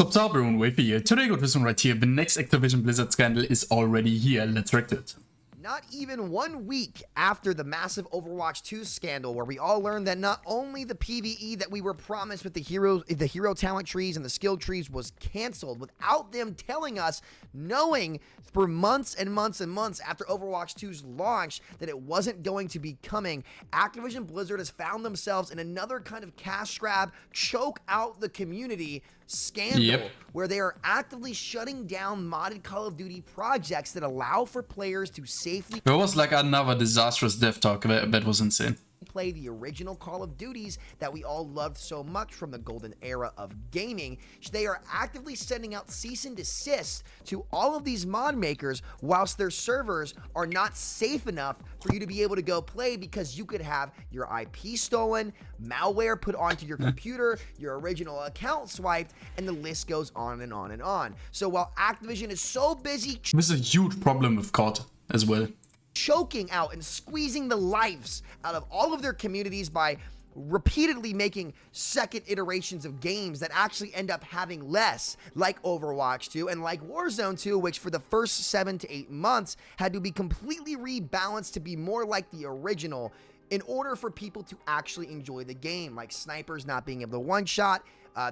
Sup everyone, Wavy here. Today got this one right here. The next Activision Blizzard Scandal is already here. Let's react it. Not even 1 week after the massive Overwatch 2 scandal, where we all learned that not only the PvE that we were promised with the hero talent trees and the skill trees was canceled, without them telling us, knowing for months and months and months after Overwatch 2's launch that it wasn't going to be coming, Activision Blizzard has found themselves in another kind of cash grab, choke out the community scandal, where they are actively shutting down modded Call of Duty projects that allow for players to safely There was like another disastrous dev talk that was insane. play the original Call of Duties that we all loved so much from the golden era of gaming. They are actively sending out cease and desist to all of these mod makers whilst their servers are not safe enough for you to be able to go play, because you could have your IP stolen, malware put onto your computer, your original account swiped, and the list goes on and on and on. So while Activision is so busy This is a huge problem with COD as well. choking out and squeezing the lives out of all of their communities by repeatedly making second iterations of games that actually end up having less, like Overwatch 2 and like Warzone 2, which for the first 7 to 8 months had to be completely rebalanced to be more like the original in order for people to actually enjoy the game, like snipers not being able to one-shot,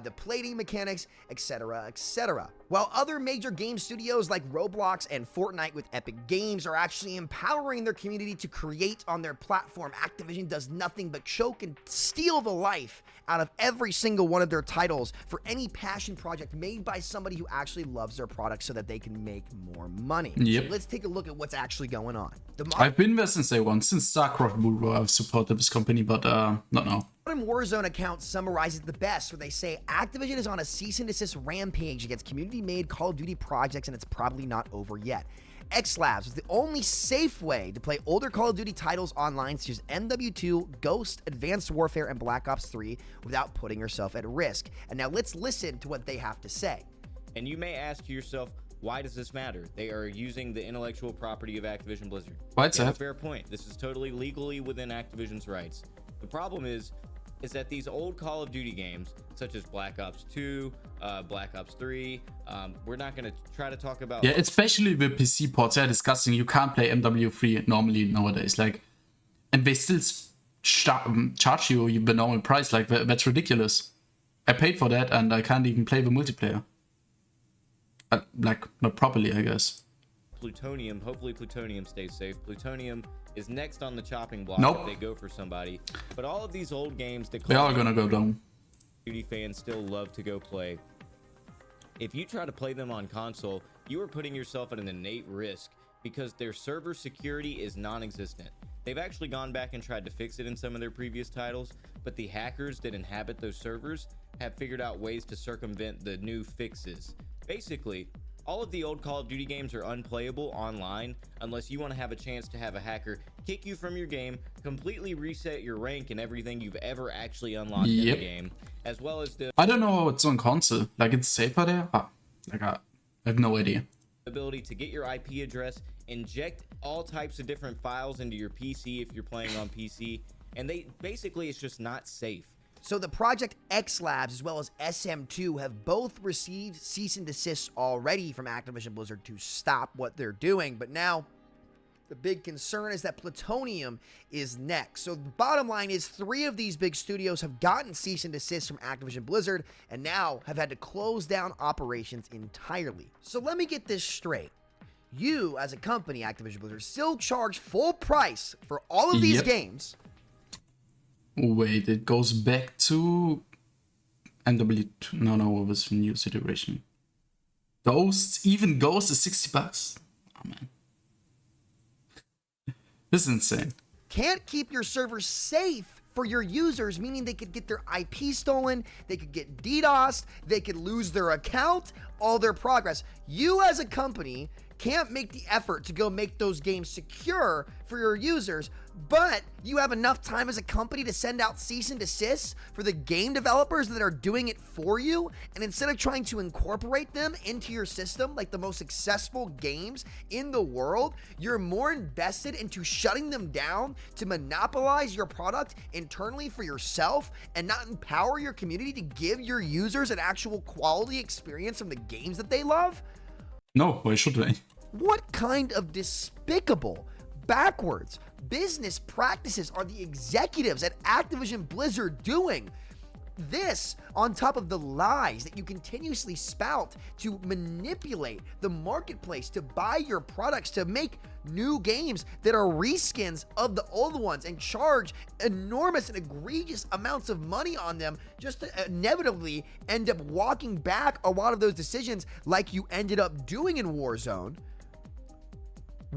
the plating mechanics, etc., etc. While other major game studios like Roblox and Fortnite with Epic Games are actually empowering their community to create on their platform, Activision does nothing but choke and steal the life out of every single one of their titles for any passion project made by somebody who actually loves their product so that they can make more money. Yep. So let's take a look at what's actually going on. I've been there since day one, since StarCraft Bull, I've supported this company, but not now. Modern Warzone account summarizes the best, where they say Activision is on a cease and desist rampage against community-made Call of Duty projects, and it's probably not over yet. X Labs is the only safe way to play older Call of Duty titles online, such as MW2, Ghost, Advanced Warfare, and Black Ops 3, without putting yourself at risk. And now let's listen to what they have to say. And you may ask yourself, why does this matter? They are using the intellectual property of Activision Blizzard. Why That's a fair point. This is totally legally within Activision's rights. The problem is that these old Call of Duty games, such as Black Ops 2, Black Ops 3, we're not going to try to talk about... Yeah, especially the PC ports, they're discussing you can't play MW3 normally nowadays, like, and they still charge you the normal price, like, that's ridiculous. I paid for that and I can't even play the multiplayer. Like, not properly, I guess. Plutonium, hopefully Plutonium stays safe. Plutonium is next on the chopping block if they go for somebody. But all of these old games that they're all gonna go down. Duty fans still love to go play. If you try to play them on console, you are putting yourself at an innate risk because their server security is non-existent. They've actually gone back and tried to fix it in some of their previous titles, but the hackers that inhabit those servers have figured out ways to circumvent the new fixes. Basically, all of the old Call of Duty games are unplayable online unless you want to have a chance to have a hacker kick you from your game, completely reset your rank and everything you've ever actually unlocked in the game, as well as the... I don't know how it's on console. Like, it's safer there? Like, I have no idea. Ability to get your IP address, inject all types of different files into your PC if you're playing on PC, and basically it's just not safe. So the Project X Labs as well as SM2 have both received cease and desist already from Activision Blizzard to stop what they're doing. But now the big concern is that Plutonium is next. So the bottom line is 3 of these big studios have gotten cease and desist from Activision Blizzard and now have had to close down operations entirely. So let me get this straight. You, as a company, Activision Blizzard, still charge full price for all of these games. Wait, it goes back to MW2. No, it was the new situation. Ghost, even Ghost is $60. Oh man. This is insane. Can't keep your server safe for your users, meaning they could get their IP stolen, they could get DDoSed, they could lose their account, all their progress. You as a company can't make the effort to go make those games secure for your users, but you have enough time as a company to send out cease and desist for the game developers that are doing it for you, and instead of trying to incorporate them into your system like the most successful games in the world, you're more invested into shutting them down to monopolize your product internally for yourself and not empower your community to give your users an actual quality experience from the games that they love? No, why should they? What kind of despicable, backwards business practices are the executives at Activision Blizzard doing? This, on top of the lies that you continuously spout to manipulate the marketplace, to buy your products, to make new games that are reskins of the old ones and charge enormous and egregious amounts of money on them, just to inevitably end up walking back a lot of those decisions like you ended up doing in Warzone.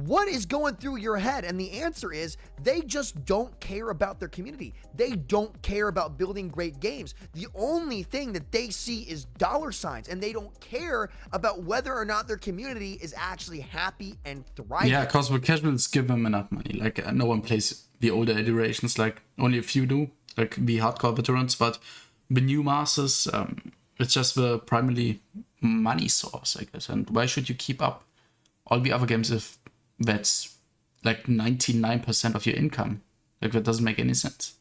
What is going through your head? And the answer is they just don't care about their community. They don't care about building great games. The only thing that they see is dollar signs, and they don't care about whether or not their community is actually happy and thriving. Yeah, because the casuals give them enough money. Like, no one plays the older iterations, like only a few do, like the hardcore veterans, but the new masters, it's just the primarily money source, I guess. And why should you keep up all the other games if that's like 99% of your income? Like, that doesn't make any sense.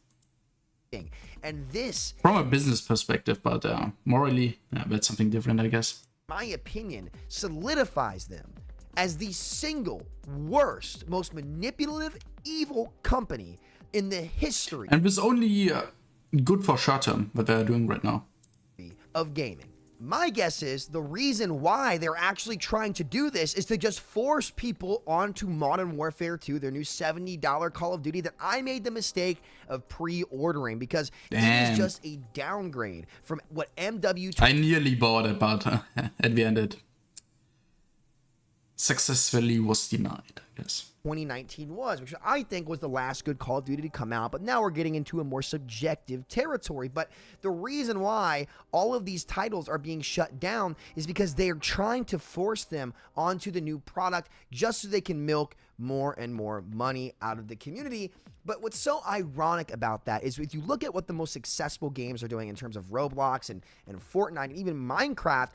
And this, from a business perspective, but morally, yeah, that's something different, I guess. My opinion, solidifies them as the single worst, most manipulative, evil company in the history. And it's only good for short term, what they're doing right now. Of gaming. My guess is the reason why they're actually trying to do this is to just force people onto Modern Warfare 2, their new $70 Call of Duty that I made the mistake of pre-ordering, because it is just a downgrade from what MW... I nearly bought it, but at the end it successfully was denied, I guess. 2019 was, which I think was the last good Call of Duty to come out, but now we're getting into a more subjective territory. But the reason why all of these titles are being shut down is because they are trying to force them onto the new product just so they can milk more and more money out of the community. But what's so ironic about that is if you look at what the most successful games are doing in terms of Roblox and Fortnite and even Minecraft,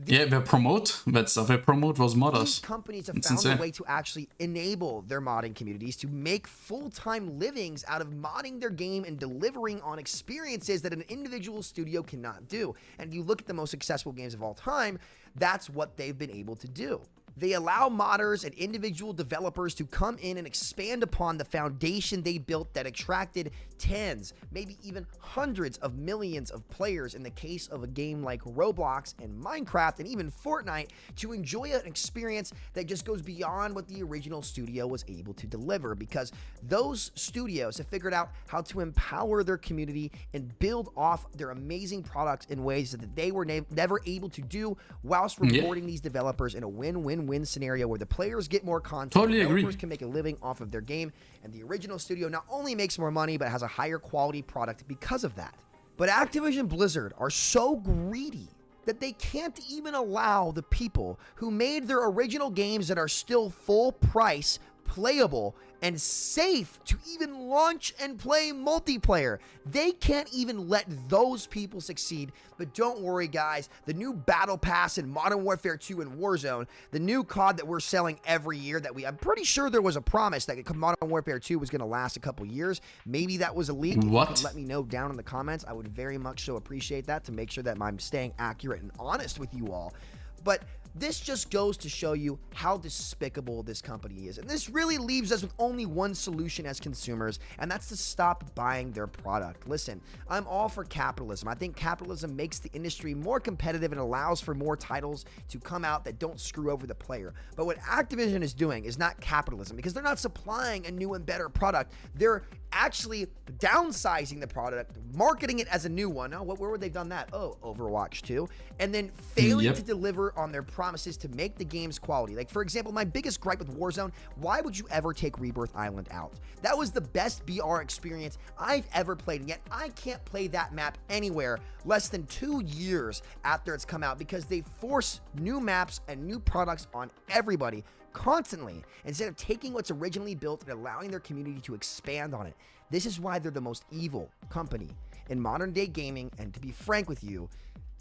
yeah, they promote that stuff. They promote those modders. These companies have found a way to actually enable their modding communities to make full-time livings out of modding their game and delivering on experiences that an individual studio cannot do. And if you look at the most successful games of all time, that's what they've been able to do. They allow modders and individual developers to come in and expand upon the foundation they built that attracted tens, maybe even hundreds of millions of players in the case of a game like Roblox and Minecraft and even Fortnite, to enjoy an experience that just goes beyond what the original studio was able to deliver, because those studios have figured out how to empower their community and build off their amazing products in ways that they were never able to do, whilst rewarding these developers in a win-win-win scenario where the players get more content, developers can make a living off of their game, and the original studio not only makes more money but has a higher quality product because of that. But Activision Blizzard are so greedy that they can't even allow the people who made their original games that are still full price, playable, and safe to even launch and play multiplayer. They can't even let those people succeed. But don't worry, guys, the new Battle Pass in Modern Warfare 2 and Warzone, the new COD that we're selling every year, that I'm pretty sure there was a promise that Modern Warfare 2 was going to last a couple years. Maybe that was a leak. What? If you could let me know down in the comments, I would very much so appreciate that, to make sure that I'm staying accurate and honest with you all. But this just goes to show you how despicable this company is. And this really leaves us with only one solution as consumers, and that's to stop buying their product. Listen, I'm all for capitalism. I think capitalism makes the industry more competitive and allows for more titles to come out that don't screw over the player. But what Activision is doing is not capitalism, because they're not supplying a new and better product. They're actually downsizing the product, marketing it as a new one. Oh, where would they have done that? Oh, Overwatch 2. And then failing to deliver on their promises to make the game's quality. Like, for example, my biggest gripe with Warzone, why would you ever take Rebirth Island out? That was the best BR experience I've ever played, and yet I can't play that map anywhere less than 2 years after it's come out because they force new maps and new products on everybody constantly instead of taking what's originally built and allowing their community to expand on it. This is why they're the most evil company in modern day gaming, and to be frank with you,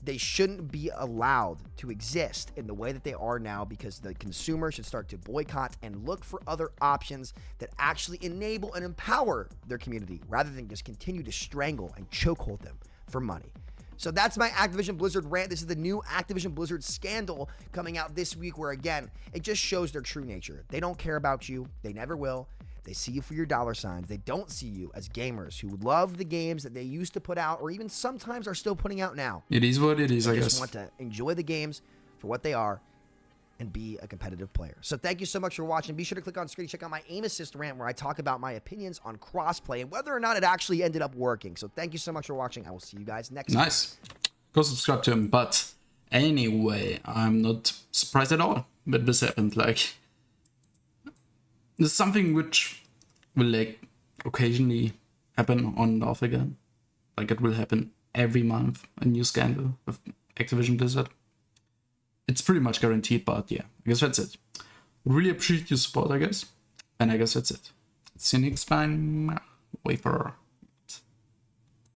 they shouldn't be allowed to exist in the way that they are now, because the consumer should start to boycott and look for other options that actually enable and empower their community rather than just continue to strangle and chokehold them for money. So that's my Activision Blizzard rant. This is the new Activision Blizzard Scandal coming out this week, where again, it just shows their true nature. They don't care about you. They never will. They see you for your dollar signs. They don't see you as gamers who love the games that they used to put out, or even sometimes are still putting out now. It is what it is, I They guess. just want to enjoy the games for what they are and be a competitive player. So thank you so much for watching. Be sure to click on screen to check out my aim assist rant, where I talk about my opinions on crossplay and whether or not it actually ended up working. So thank you so much for watching. I will see you guys next week. Nice. Go subscribe to him. But anyway, I'm not surprised at all that this happened. Like, there's something which will like occasionally happen on and off again. Like, it will happen every month, a new scandal with Activision Blizzard. It's pretty much guaranteed, but yeah, I guess that's it. Really appreciate your support, I guess. And I guess that's it. See you next time. Wafer.